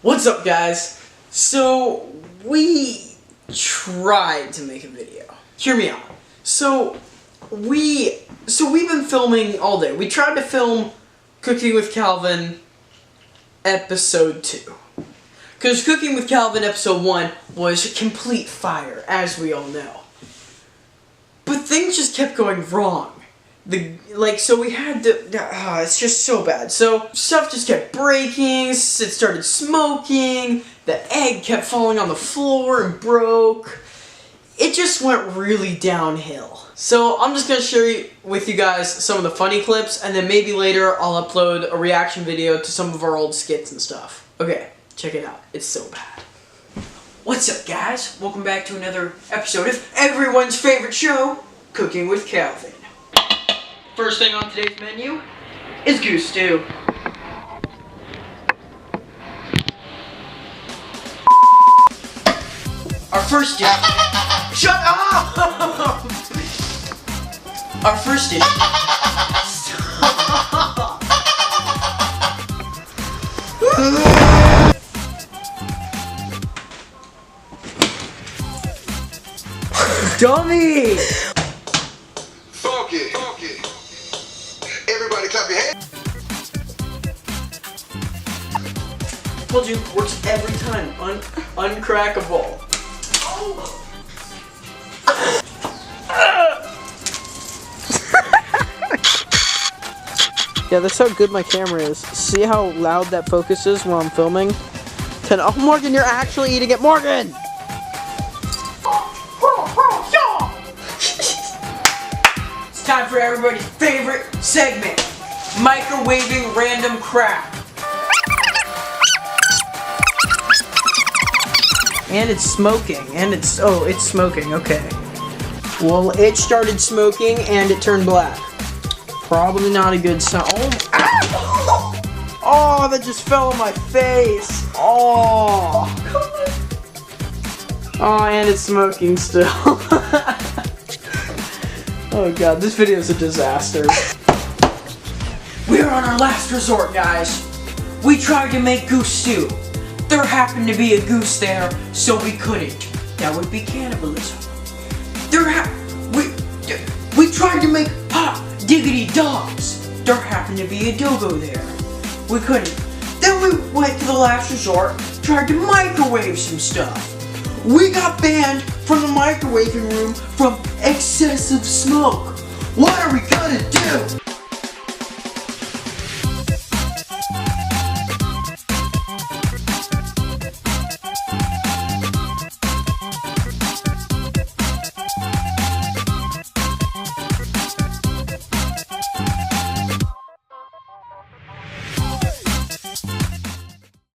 What's up, guys? So we tried to make a video. Hear me out. So we've been filming all day. We tried to film Cooking with Calvin episode 2. Because Cooking with Calvin episode 1 was complete fire, as we all know. But things just kept going wrong. So we had to, it's just so bad. So stuff just kept breaking, it started smoking, the egg kept falling on the floor and broke. It just went really downhill. So I'm just going to share with you guys some of the funny clips, and then maybe later I'll upload a reaction video to some of our old skits and stuff. Okay, check it out. It's so bad. What's up, guys? Welcome back to another episode of everyone's favorite show, Cooking with Calvin. First thing on today's menu is goose stew. Our first dish. Shut up! Our first dish. Stop. Dummy! Funky. Everybody clap your hands. Told you, works every time. Uncrack a ball. Oh. Yeah, that's how good my camera is. See how loud that focus is while I'm filming? Oh, Morgan, you're actually eating it, Morgan! It's time for everybody's favorite segment, microwaving random crap. And it's smoking, it's smoking, okay. Well, it started smoking and it turned black. Probably not a good sign. Oh, that just fell on my face. Oh, and it's smoking still. Oh god, this video is a disaster. We're on our last resort, guys. We tried to make goose stew. There happened to be a goose there, so we couldn't. That would be cannibalism. We tried to make hot diggity dogs. There happened to be a dogo there. We couldn't. Then we went to the last resort, tried to microwave some stuff. We got banned from the microwaving room from excessive smoke. What are we gonna do?